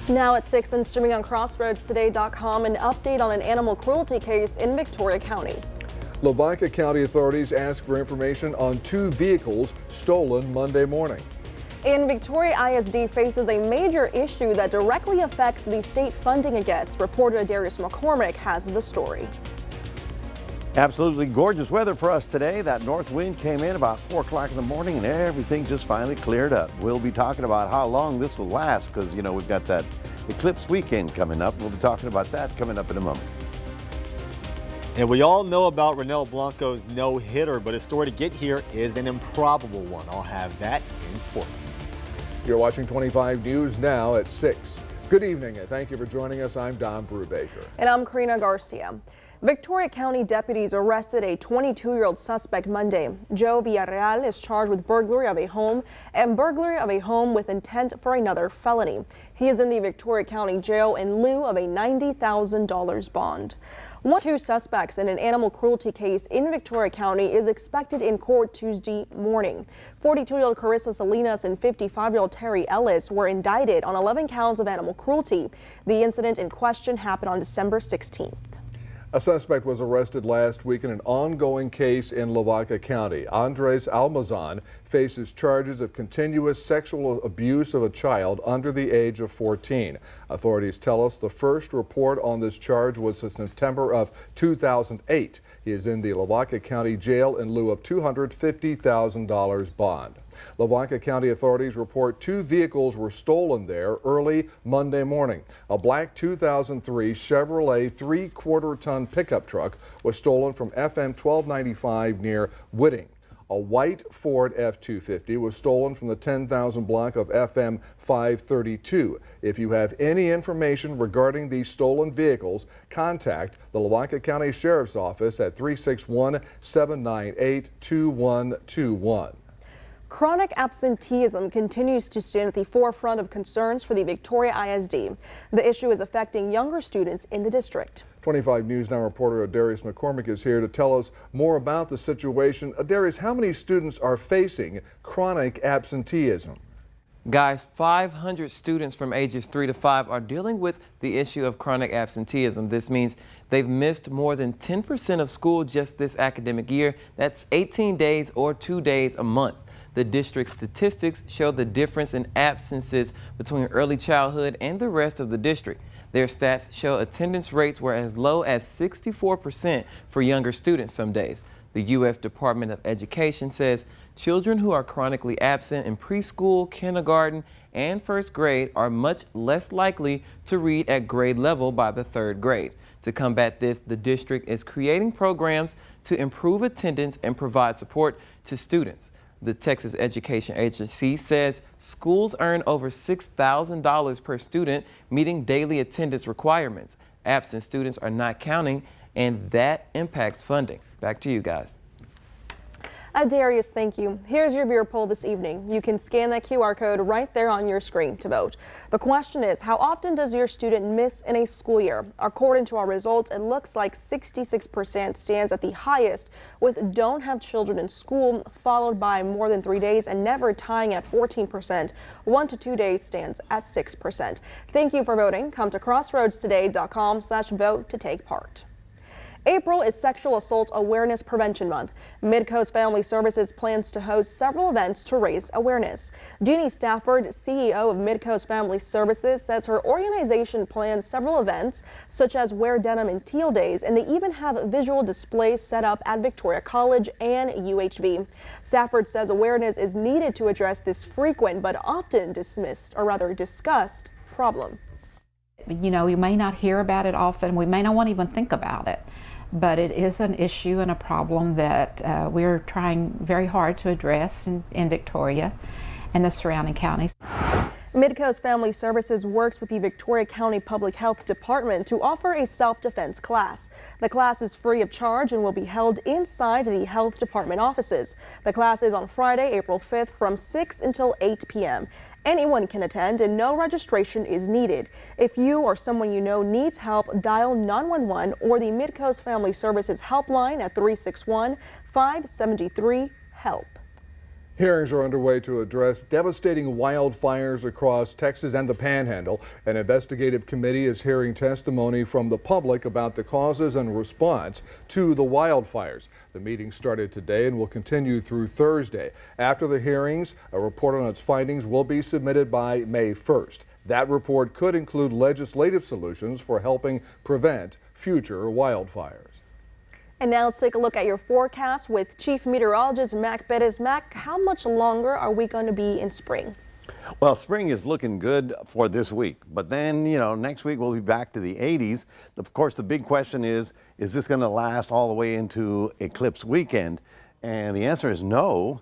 Now at 6 and streaming on CrossroadsToday.com, an update on an animal cruelty case in Victoria County. Lavaca County authorities ask for information on 2 vehicles stolen Monday morning. And Victoria ISD faces a major issue that directly affects the state funding it gets. Reporter Darius McCormick has the story. Absolutely gorgeous weather for us today. That north wind came in about 4 o'clock in the morning and everything just finally cleared up. We'll be talking about how long this will last because, we've got that eclipse weekend coming up. We'll be talking about that coming up in a moment. And we all know about Ronel Blanco's no-hitter, but his story to get here is an improbable one. I'll have that in sports. You're watching 25 News now at 6. Good evening and thank you for joining us. I'm Don Brubaker. And I'm Karina Garcia. Victoria County deputies arrested a 22-year-old suspect Monday. Joe Villarreal is charged with burglary of a home and burglary of a home with intent for another felony. He is in the Victoria County Jail in lieu of a $90,000 bond. 2 suspects in an animal cruelty case in Victoria County is expected in court Tuesday morning. 42-year-old Carissa Salinas and 55-year-old Terry Ellis were indicted on 11 counts of animal cruelty. The incident in question happened on December 16th. A suspect was arrested last week in an ongoing case in Lavaca County. Andres Almazan faces charges of continuous sexual abuse of a child under the age of 14. Authorities tell us the first report on this charge was in September of 2008. He is in the Lavaca County Jail in lieu of $250,000 bond. Lavaca County authorities report 2 vehicles were stolen there early Monday morning. A black 2003 Chevrolet 3/4-ton pickup truck was stolen from FM 1295 near Whitting. A white Ford F-250 was stolen from the 10,000 block of FM 532. If you have any information regarding these stolen vehicles, contact the Lavaca County Sheriff's Office at 361-798-2121. Chronic absenteeism continues to stand at the forefront of concerns for the Victoria ISD. The issue is affecting younger students in the district. 25 News Now reporter Darius McCormick is here to tell us more about the situation. Darius, how many students are facing chronic absenteeism? Guys, 500 students from ages 3 to 5 are dealing with the issue of chronic absenteeism. This means they've missed more than 10% of school just this academic year. That's 18 days or 2 days a month. The district's statistics show the difference in absences between early childhood and the rest of the district. Their stats show attendance rates were as low as 64% for younger students some days. The U.S. Department of Education says children who are chronically absent in preschool, kindergarten, and first grade are much less likely to read at grade level by the 3rd grade. To combat this, the district is creating programs to improve attendance and provide support to students. The Texas Education Agency says schools earn over $6,000 per student meeting daily attendance requirements. Absent students are not counting, and that impacts funding. Back to you guys. Darius, thank you. Here's your viewer poll this evening. You can scan that QR code right there on your screen to vote. The question is, how often does your student miss in a school year? According to our results, it looks like 66% stands at the highest, with don't have children in school, followed by more than 3 days and never tying at 14%. 1 to 2 days stands at 6%. Thank you for voting. Come to crossroadstoday.com/vote to take part. April is Sexual Assault Awareness Prevention Month. Midcoast Family Services plans to host several events to raise awareness. Jeannie Stafford, CEO of Midcoast Family Services, says her organization plans several events, such as Wear Denim and Teal Days, and they even have visual displays set up at Victoria College and UHV. Stafford says awareness is needed to address this frequent but often dismissed, or rather discussed, problem. You may not hear about it often. We may not want to even think about it. But it is an issue and a problem that we're trying very hard to address in Victoria and the surrounding counties. Midcoast Family Services works with the Victoria County Public Health Department to offer a self-defense class. The class is free of charge and will be held inside the health department offices. The class is on Friday, April 5th from 6 until 8 p.m. Anyone can attend and no registration is needed. If you or someone you know needs help, dial 911 or the Midcoast Family Services helpline at 361-573-HELP. Hearings are underway to address devastating wildfires across Texas and the Panhandle. An investigative committee is hearing testimony from the public about the causes and response to the wildfires. The meeting started today and will continue through Thursday. After the hearings, a report on its findings will be submitted by May 1st. That report could include legislative solutions for helping prevent future wildfires. And now let's take a look at your forecast with Chief Meteorologist Mac Bettis. Mac, how much longer are we going to be in spring? Well, spring is looking good for this week, but then, next week we'll be back to the 80s. Of course, the big question is this going to last all the way into eclipse weekend? And the answer is no.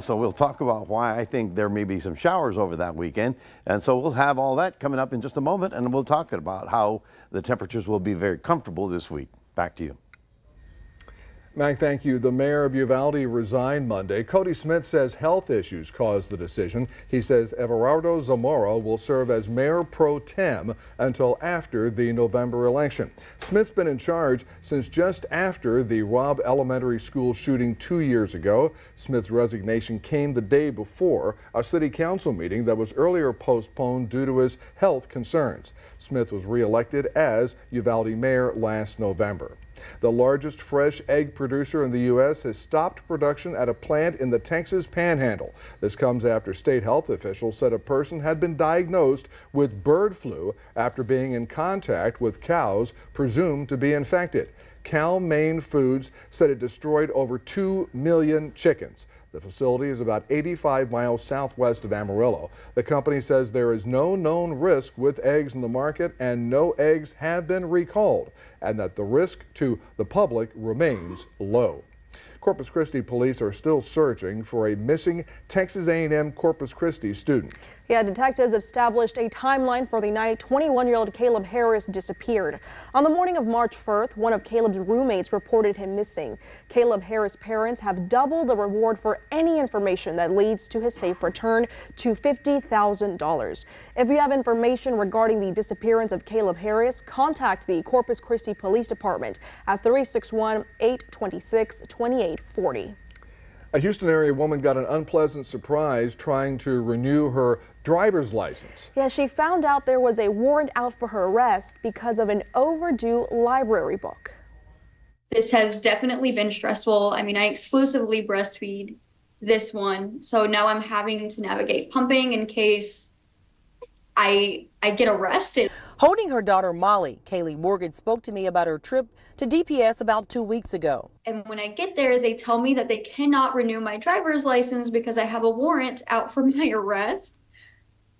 So we'll talk about why I think there may be some showers over that weekend. And so we'll have all that coming up in just a moment, and we'll talk about how the temperatures will be very comfortable this week. Back to you. Mac, thank you. The mayor of Uvalde resigned Monday. Cody Smith says health issues caused the decision. He says Everardo Zamora will serve as mayor pro tem until after the November election. Smith's been in charge since just after the Robb Elementary School shooting 2 years ago. Smith's resignation came the day before a city council meeting that was earlier postponed due to his health concerns. Smith was reelected as Uvalde mayor last November. The largest fresh egg producer in the U.S. has stopped production at a plant in the Texas Panhandle. This comes after state health officials said a person had been diagnosed with bird flu after being in contact with cows presumed to be infected. Cal-Maine Foods said it destroyed over 2 million chickens. The facility is about 85 miles southwest of Amarillo. The company says there is no known risk with eggs in the market and no eggs have been recalled, and that the risk to the public remains low. Corpus Christi police are still searching for a missing Texas A&M Corpus Christi student. Yeah, detectives established a timeline for the night 21-year-old Caleb Harris disappeared. On the morning of March 4th, one of Caleb's roommates reported him missing. Caleb Harris' parents have doubled the reward for any information that leads to his safe return to $50,000. If you have information regarding the disappearance of Caleb Harris, contact the Corpus Christi Police Department at 361-826-2840. A Houston area woman got an unpleasant surprise trying to renew her driver's license. Yeah, she found out there was a warrant out for her arrest because of an overdue library book. This has definitely been stressful. I mean, I exclusively breastfeed this one, so now I'm having to navigate pumping in case I get arrested. Holding her daughter Molly, Kaylee Morgan spoke to me about her trip to DPS about 2 weeks ago. And when I get there, they tell me that they cannot renew my driver's license because I have a warrant out for my arrest.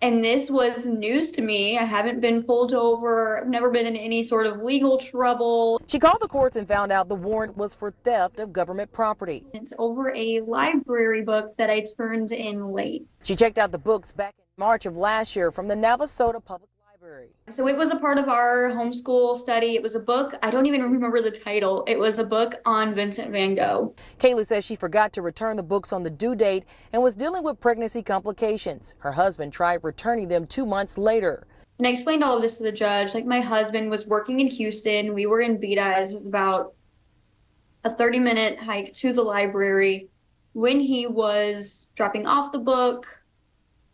And this was news to me. I haven't been pulled over. I've never been in any sort of legal trouble. She called the courts and found out the warrant was for theft of government property. It's over a library book that I turned in late. She checked out the books back in March of last year from the Navasota Public Library. So it was a part of our homeschool study. It was a book. I don't even remember the title. It was a book on Vincent van Gogh. Kaylee says she forgot to return the books on the due date and was dealing with pregnancy complications. Her husband tried returning them 2 months later. And I explained all of this to the judge. Like, my husband was working in Houston. We were in Beta. This is about a 30-minute hike to the library. When he was dropping off the book,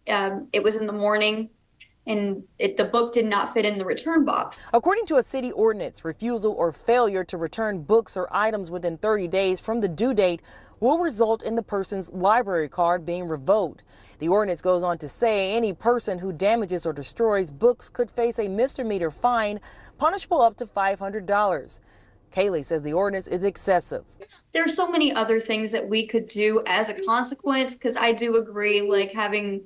it was in the morning, and the book did not fit in the return box. According to a city ordinance, refusal or failure to return books or items within 30 days from the due date will result in the person's library card being revoked. The ordinance goes on to say any person who damages or destroys books could face a misdemeanor fine punishable up to $500. Kaylee says the ordinance is excessive. There are so many other things that we could do as a consequence, because I do agree, like, having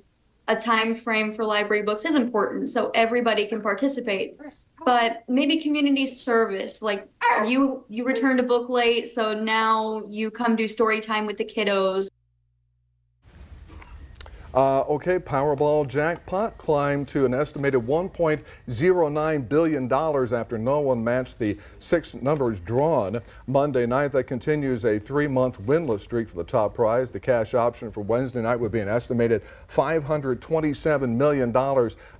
a time frame for library books is important so everybody can participate. But maybe community service, like you returned a book late, so now you come do story time with the kiddos. Okay, Powerball jackpot climbed to an estimated $1.09 billion after no one matched the 6 numbers drawn Monday night. That continues a 3-month winless streak for the top prize. The cash option for Wednesday night would be an estimated $527 million.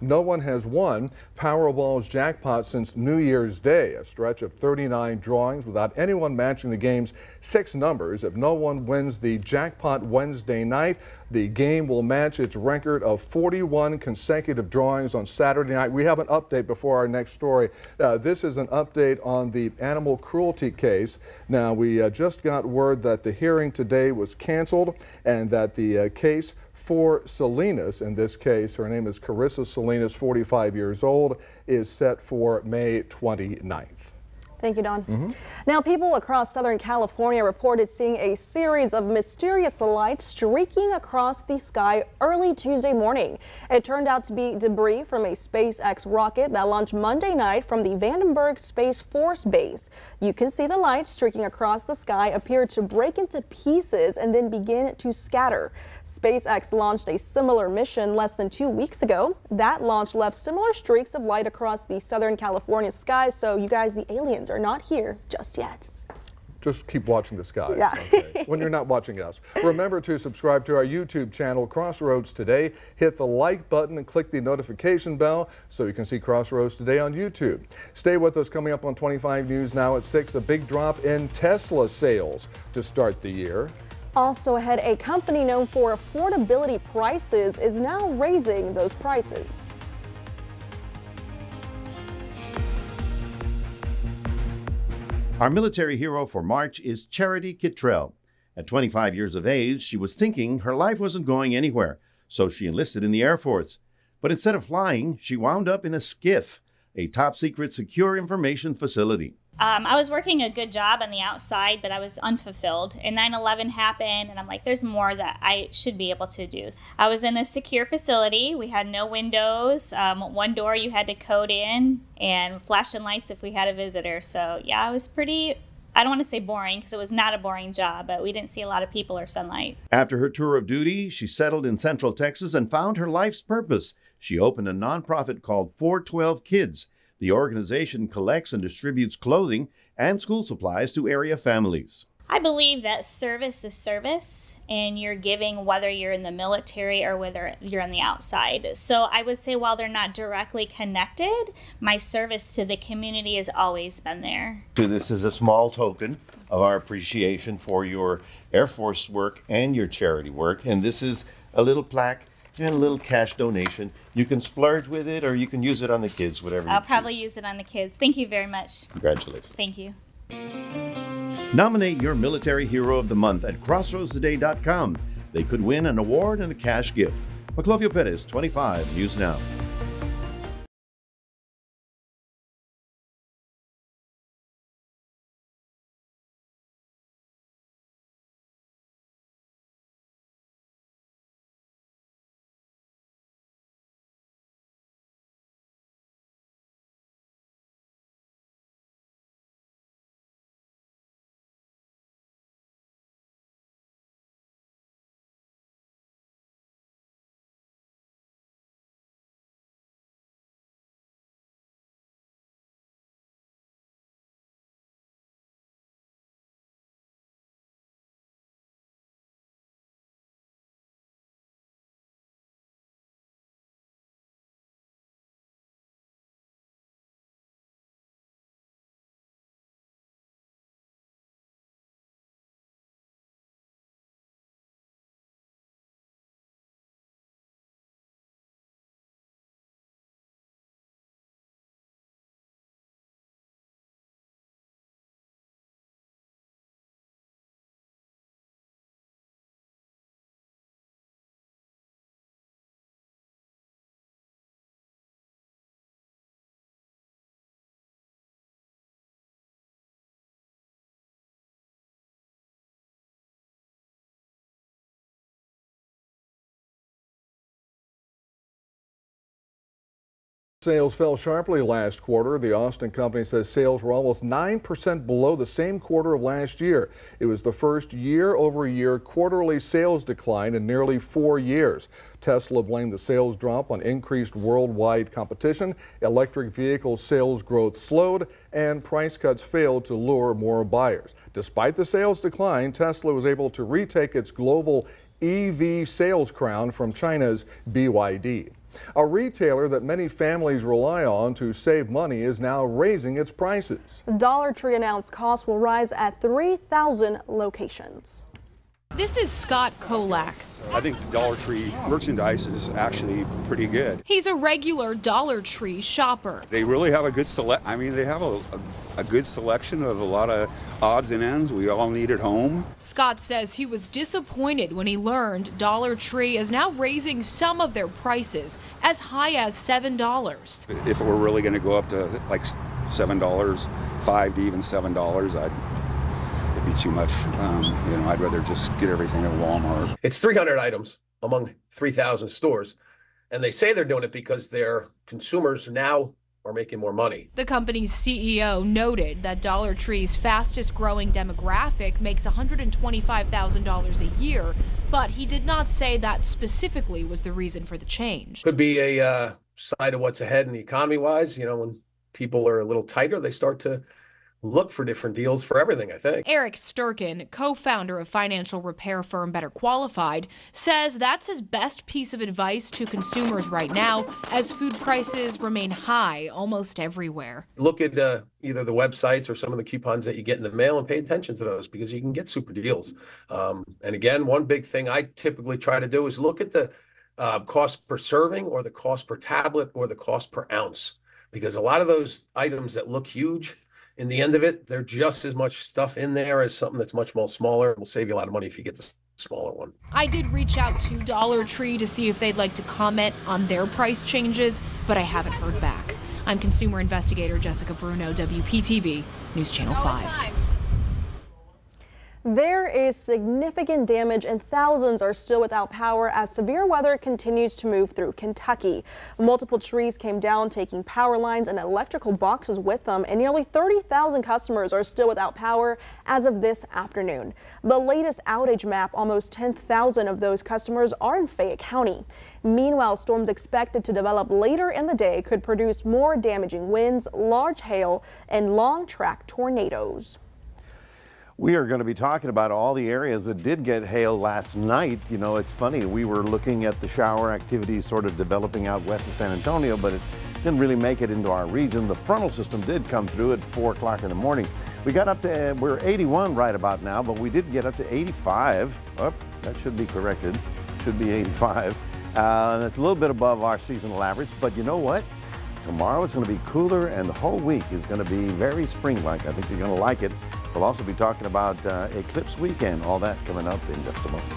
No one has won Powerball's jackpot since New Year's Day, a stretch of 39 drawings without anyone matching the game's 6 numbers. If no one wins the jackpot Wednesday night, the game will match its record of 41 consecutive drawings on Saturday night. We have an update before our next story. This is an update on the animal cruelty case. Now, we just got word that the hearing today was canceled and that the case for Salinas, in this case, her name is Carissa Salinas, 45 years old, is set for May 29th. Thank you, Don. Now, people across Southern California reported seeing a series of mysterious lights streaking across the sky early Tuesday morning. It turned out to be debris from a SpaceX rocket that launched Monday night from the Vandenberg Space Force Base. You can see the lights streaking across the sky appear to break into pieces and then begin to scatter. SpaceX launched a similar mission less than 2 weeks ago. That launch left similar streaks of light across the Southern California skies, so you guys, the aliens are not here just yet. Just keep watching the skies. Yeah. Okay. When you're not watching us. Remember to subscribe to our YouTube channel, Crossroads Today. Hit the like button and click the notification bell so you can see Crossroads Today on YouTube. Stay with us. Coming up on 25 News Now at 6, a big drop in Tesla sales to start the year. Also ahead, a company known for affordability prices is now raising those prices. Our military hero for March is Charity Kittrell. At 25 years of age, she was thinking her life wasn't going anywhere, so she enlisted in the Air Force. But instead of flying, she wound up in a SCIF, a top-secret secure information facility. I was working a good job on the outside, but I was unfulfilled. And 9/11 happened, and I'm like, there's more that I should be able to do. I was in a secure facility. We had no windows. One door you had to code in, and flashing lights if we had a visitor. So, yeah, it was pretty, I don't want to say boring, because it was not a boring job, but we didn't see a lot of people or sunlight. After her tour of duty, she settled in Central Texas and found her life's purpose. She opened a nonprofit called 412 Kids. The organization collects and distributes clothing and school supplies to area families. I believe that service is service, and you're giving whether you're in the military or whether you're on the outside. So I would say while they're not directly connected, my service to the community has always been there. So this is a small token of our appreciation for your Air Force work and your charity work. And this is a little plaque and a little cash donation. You can splurge with it or you can use it on the kids, whatever I'll you probably choose. use it on the kids. Thank you very much. Congratulations. Thank you. Nominate your military hero of the month at crossroadstoday.com. They could win an award and a cash gift. Maclovio Perez, 25 News Now. Sales fell sharply last quarter. The Austin company says sales were almost 9% below the same quarter of last year. It was the first year-over-year quarterly sales decline in nearly 4 years. Tesla blamed the sales drop on increased worldwide competition. Electric vehicle sales growth slowed and price cuts failed to lure more buyers. Despite the sales decline, Tesla was able to retake its global EV sales crown from China's BYD. A retailer that many families rely on to save money is now raising its prices. Dollar Tree announced costs will rise at 3,000 locations. This is Scott Kolak. I think the Dollar Tree merchandise is actually pretty good. He's a regular Dollar Tree shopper. They really have a good they have a good selection of a lot of odds and ends we all need at home. Scott says he was disappointed when he learned Dollar Tree is now raising some of their prices as high as $7. If it were really going to go up to like $7, $5 to even $7, it'd be too much. I'd rather just get everything at Walmart. It's 300 items among 3,000 stores, and they say they're doing it because their consumers now are making more money. The company's CEO noted that Dollar Tree's fastest growing demographic makes $125,000 a year, but he did not say that specifically was the reason for the change. Could be a side of what's ahead in the economy-wise. When people are a little tighter, they start to look for different deals for everything, I think. Eric Sturkin, co-founder of financial repair firm Better Qualified, says that's his best piece of advice to consumers right now as food prices remain high almost everywhere. Look at either the websites or some of the coupons that you get in the mail and pay attention to those because you can get super deals. And again, one big thing I typically try to do is look at the cost per serving or the cost per tablet or the cost per ounce, because a lot of those items that look huge, in the end of it, there's just as much stuff in there as something that's much more smaller. It will save you a lot of money if you get the smaller one. I did reach out to Dollar Tree to see if they'd like to comment on their price changes, but I haven't heard back. I'm consumer investigator Jessica Bruno, WPTV News Channel 5. There is significant damage and thousands are still without power as severe weather continues to move through Kentucky. Multiple trees came down, taking power lines and electrical boxes with them, and nearly 30,000 customers are still without power as of this afternoon. The latest outage map, almost 10,000 of those customers are in Fayette County. Meanwhile, storms expected to develop later in the day could produce more damaging winds, large hail, and long-track tornadoes. We are going to be talking about all the areas that did get hail last night. It's funny, we were looking at the shower activity sort of developing out west of San Antonio, but it didn't really make it into our region. The frontal system did come through at 4 o'clock in the morning. We got up to, we're 81 right about now, but we did get up to 85. Oh, that should be corrected. Should be 85. That's a little bit above our seasonal average, but you know what? Tomorrow it's going to be cooler and the whole week is going to be very spring-like. I think you're going to like it. We'll also be talking about Eclipse Weekend, all that coming up in just a moment.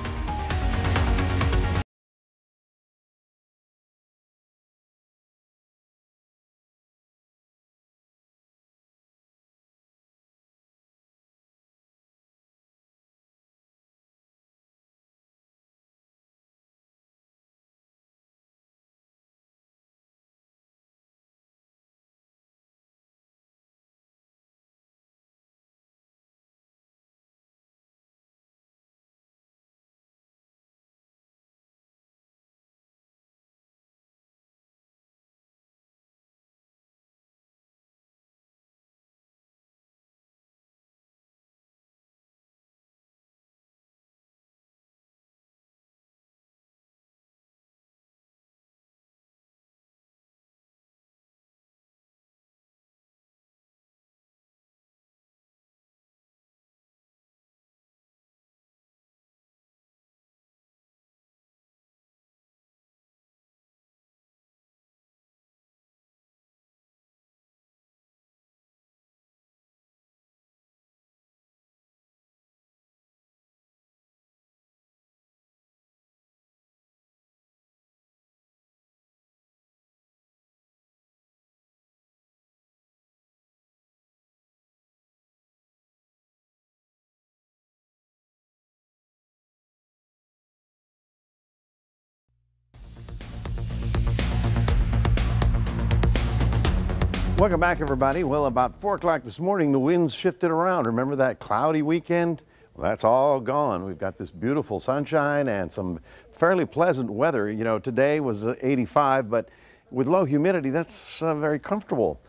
Welcome back, everybody. Well, about 4 o'clock this morning, the winds shifted around. Remember that cloudy weekend? Well, that's all gone. We've got this beautiful sunshine and some fairly pleasant weather. You know, today was 85, but with low humidity, that's very comfortable.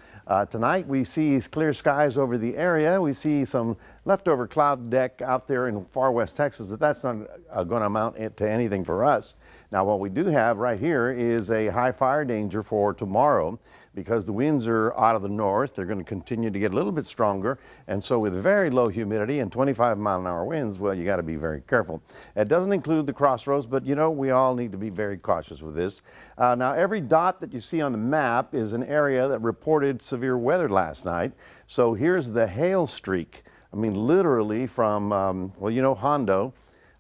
Tonight, we see clear skies over the area. We see some leftover cloud deck out there in far west Texas, but that's not going to amount to anything for us. Now, what we do have right here is a high fire danger for tomorrow, because the winds are out of the north. They're going to continue to get a little bit stronger. And so with very low humidity and 25-mile-an-hour winds, well, you got to be very careful. It doesn't include the crossroads, but you know, we all need to be very cautious with this. Now, every dot that you see on the map is an area that reported severe weather last night. So here's the hail streak. I mean, literally from, well, you know, Hondo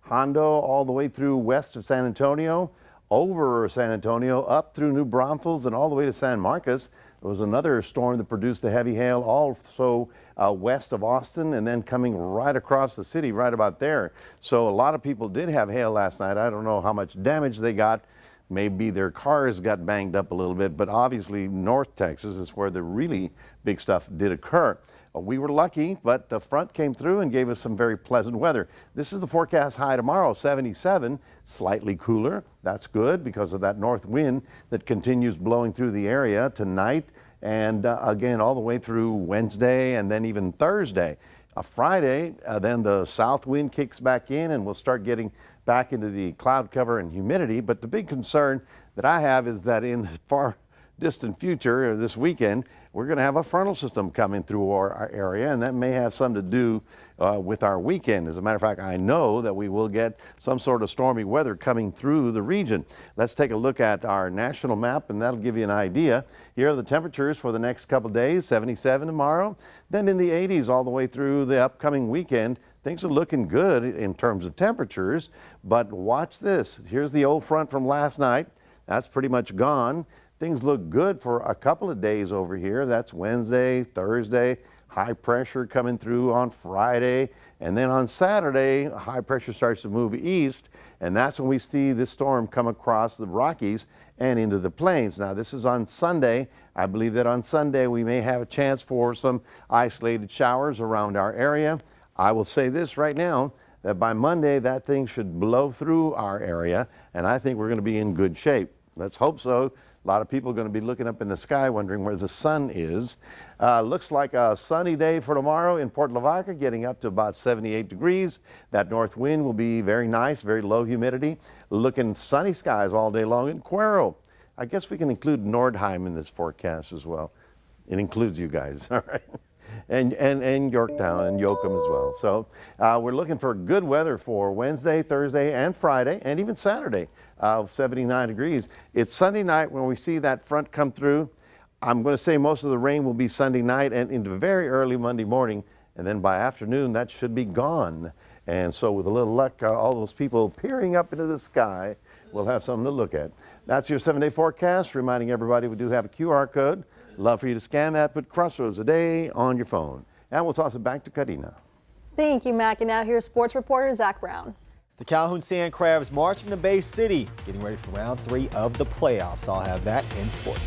all the way through west of San Antonio, over San Antonio, up through New Braunfels, and all the way to San Marcos. There was another storm that produced the heavy hail also west of Austin, and then coming right across the city right about there. So a lot of people did have hail last night. I don't know how much damage they got. Maybe their cars got banged up a little bit, but obviously North Texas is where the really big stuff did occur. We were lucky, but the front came through and gave us some very pleasant weather. This is the forecast high tomorrow, 77, slightly cooler. That's good because of that north wind that continues blowing through the area tonight and again all the way through Wednesday and then even Thursday. Friday, then the south wind kicks back in and we'll start getting back into the cloud cover and humidity. But the big concern that I have is that in the far distant future, this weekend, we're going to have a frontal system coming through our area, and that may have something to do with our weekend. As a matter of fact, I know that we will get some sort of stormy weather coming through the region. Let's take a look at our national map, and that'll give you an idea. Here are the temperatures for the next couple days, 77 tomorrow, then in the 80s all the way through the upcoming weekend. Things are looking good in terms of temperatures, but watch this. Here's the old front from last night. That's pretty much gone. Things look good for a couple of days over here. That's Wednesday, Thursday, high pressure coming through on Friday. And then on Saturday, high pressure starts to move east. And that's when we see this storm come across the Rockies and into the plains. Now, this is on Sunday. I believe that on Sunday we may have a chance for some isolated showers around our area. I will say this right now, that by Monday, that thing should blow through our area. And I think we're going to be in good shape. Let's hope so. A lot of people are going to be looking up in the sky wondering where the sun is. Looks like a sunny day for tomorrow in Port Lavaca, getting up to about 78 degrees. That north wind will be very nice, very low humidity. Looking sunny skies all day long in Cuero. I guess we can include Nordheim in this forecast as well. It includes you guys, all right? And Yorktown and Yoakum as well. So we're looking for good weather for Wednesday, Thursday, and Friday, and even Saturday of 79 degrees. It's Sunday night when we see that front come through. I'm going to say most of the rain will be Sunday night and into very early Monday morning, and then by afternoon that should be gone. And so with a little luck, all those people peering up into the sky will have something to look at. That's your 7-day forecast, reminding everybody we do have a QR code. Love for you to scan that, put Crossroads a day on your phone. And we'll toss it back to Karina. Thank you, Mac. And now here's sports reporter Zach Brown. The Calhoun Sand Crabs marching to Bay City, getting ready for round 3 of the playoffs. I'll have that in sports.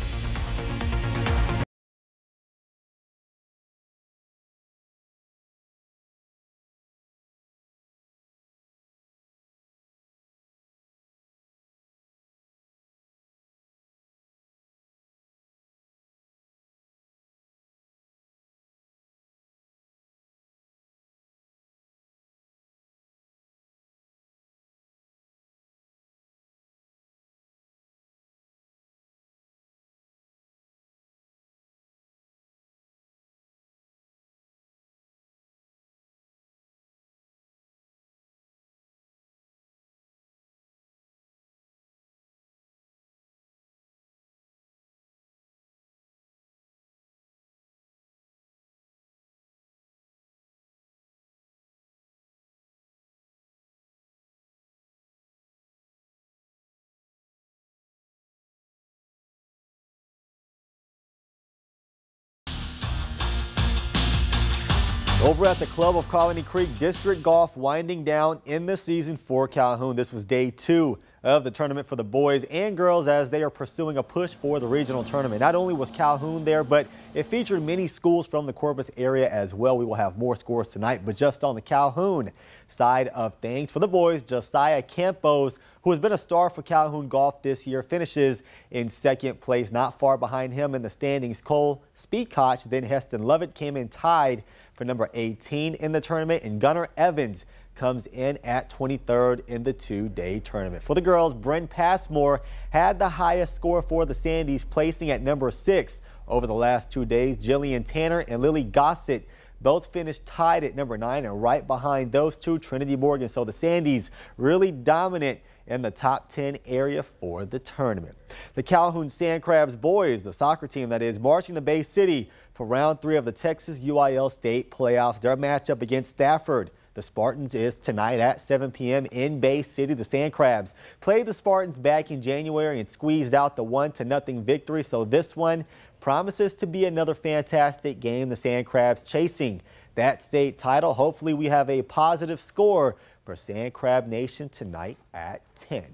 Over at the Club of Colony Creek, District Golf winding down in the season for Calhoun. This was day 2 of the tournament for the boys and girls as they are pursuing a push for the regional tournament. Not only was Calhoun there, but it featured many schools from the Corpus area as well. We will have more scores tonight, but just on the Calhoun side of things for the boys, Josiah Campos, who has been a star for Calhoun golf this year, finishes in second place. Not far behind him in the standings, Cole Speedkoch, then Heston Lovett came in tied for number 18 in the tournament, and Gunnar Evans comes in at 23rd in the two-day tournament. For the girls, Bryn Passmore had the highest score for the Sandies, placing at number 6 over the last 2 days. Jillian Tanner and Lily Gossett both finished tied at number 9, and right behind those two, Trinity Morgan. So the Sandies really dominant in the top 10 area for the tournament. The Calhoun Sand Crabs boys, the soccer team that is, marching to Bay City for round 3 of the Texas UIL State playoffs. Their matchup against Stafford, the Spartans, is tonight at 7 p.m. in Bay City. The Sand Crabs played the Spartans back in January and squeezed out the 1-0 victory. So this one promises to be another fantastic game. The Sand Crabs chasing that state title. Hopefully we have a positive score for Sand Crab Nation tonight at 10.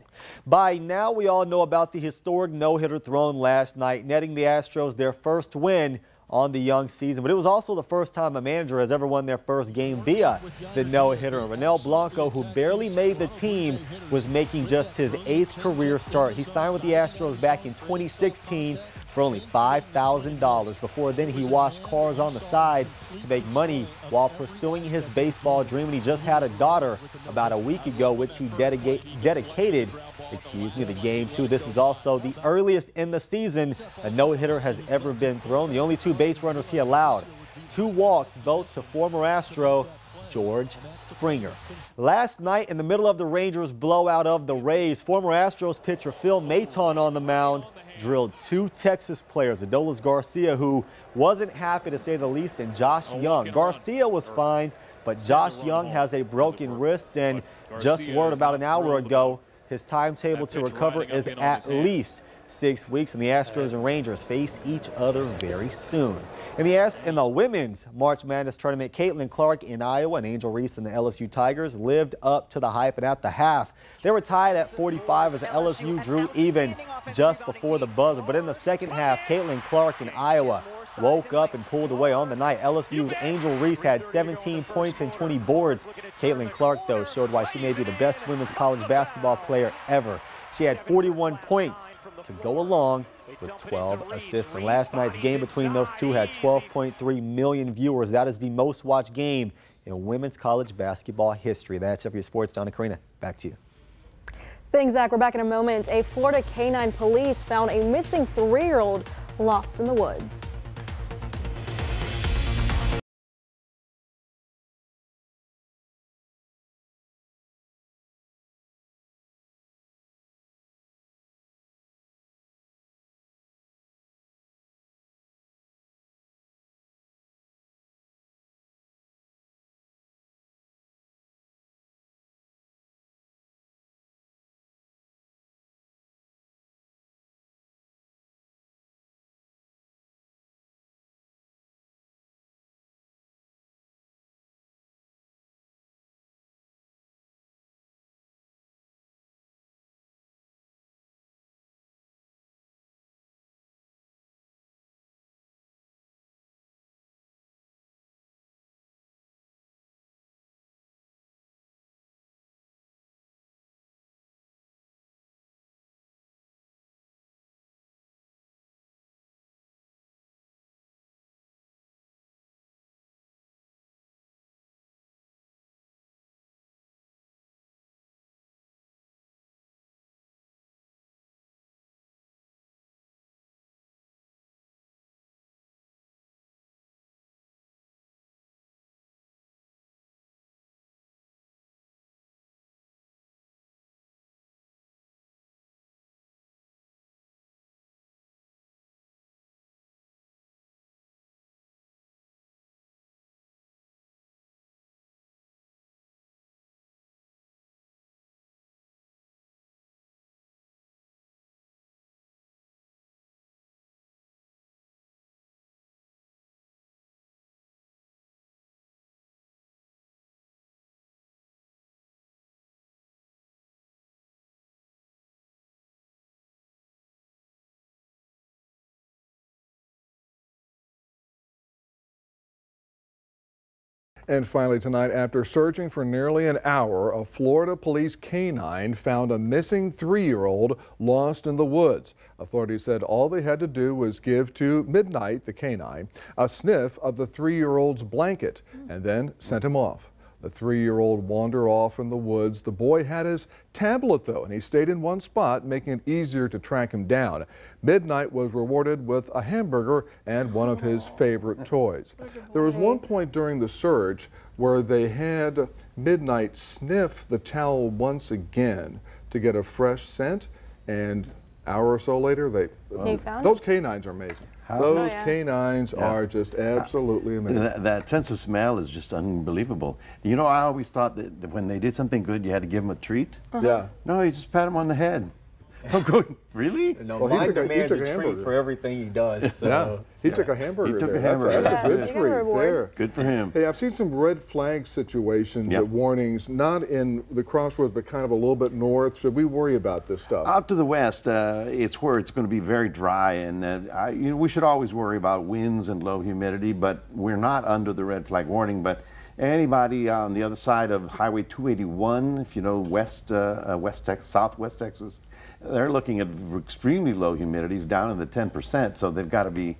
By now, we all know about the historic no-hitter thrown last night, netting the Astros their first win on the young season, but it was also the first time a manager has ever won their first game via the no-hitter. Ronel Blanco, who barely made the team, was making just his 8th career start. He signed with the Astros back in 2016 for only $5,000. Before then, he washed cars on the side to make money while pursuing his baseball dream. And he just had a daughter about a week ago, which he dedicated the game to. This is also the earliest in the season a no-hitter has ever been thrown. The only 2 base runners he allowed, 2 walks, both to former Astro George Springer. Last night, in the middle of the Rangers blowout of the Rays, former Astros pitcher Phil Maton on the mound drilled 2 Texas players, Adolis Garcia, who wasn't happy to say the least, and Josh Young. Garcia was fine, but Josh Young has a broken wrist, and just word about an hour ago, his timetable to recover is at least 6 weeks, and the Astros and Rangers face each other very soon. In the women's March Madness tournament, Caitlin Clark in Iowa and Angel Reese and the LSU Tigers lived up to the hype, and at the half, they were tied at 45 as LSU drew even just before the buzzer. But in the second half, Caitlin Clark in Iowa woke up and pulled away on the night. LSU's Angel Reese had 17 points and 20 boards. Caitlin Clark, though, showed why she may be the best women's college basketball player ever. She had 41 points to go along with 12 assists. And last night's game between those two had 12.3 million viewers. That is the most watched game in women's college basketball history. That's it for your sports. Donna Karina, back to you. Thanks, Zach. We're back in a moment. A Florida canine police found a missing 3-year-old lost in the woods. And finally tonight, after searching for nearly an hour, a Florida police canine found a missing 3-year-old lost in the woods. Authorities said all they had to do was give to Midnight, the canine, a sniff of the 3-year-old's blanket and then sent him off. The 3-year-old wandered off in the woods. The boy had his tablet, though, and he stayed in one spot, making it easier to track him down. Midnight was rewarded with a hamburger and one of his favorite toys. There was one point during the search where they had Midnight sniff the towel once again to get a fresh scent, and an hour or so later, they found those canines are amazing. Those canines are just absolutely amazing. That sense of smell is just unbelievable. You know, I always thought that when they did something good, you had to give them a treat. Yeah. No, you just pat them on the head. I'm going, really? No, well, Mike demands a treat for everything he does. So. Yeah, he took a hamburger. He took there. a hamburger. That's a good treat there. Good for him. Hey, I've seen some red flag situations, warnings, not in the crossroads, but kind of a little bit north. Should we worry about this stuff? Out to the west, it's where it's going to be very dry, and we should always worry about winds and low humidity, but we're not under the red flag warning. But anybody on the other side of Highway 281, if you know southwest Texas, they're looking at extremely low humidities down in the 10%, so they've got to be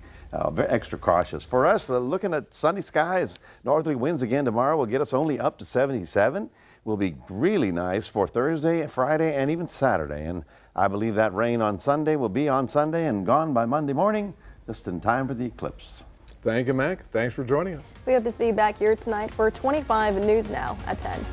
very extra cautious. For us, looking at sunny skies, northerly winds again tomorrow will get us only up to 77. Will be really nice for Thursday, Friday, and even Saturday. And I believe that rain on Sunday will be on Sunday and gone by Monday morning, just in time for the eclipse. Thank you, Mac. Thanks for joining us. We hope to see you back here tonight for 25 News Now at 10.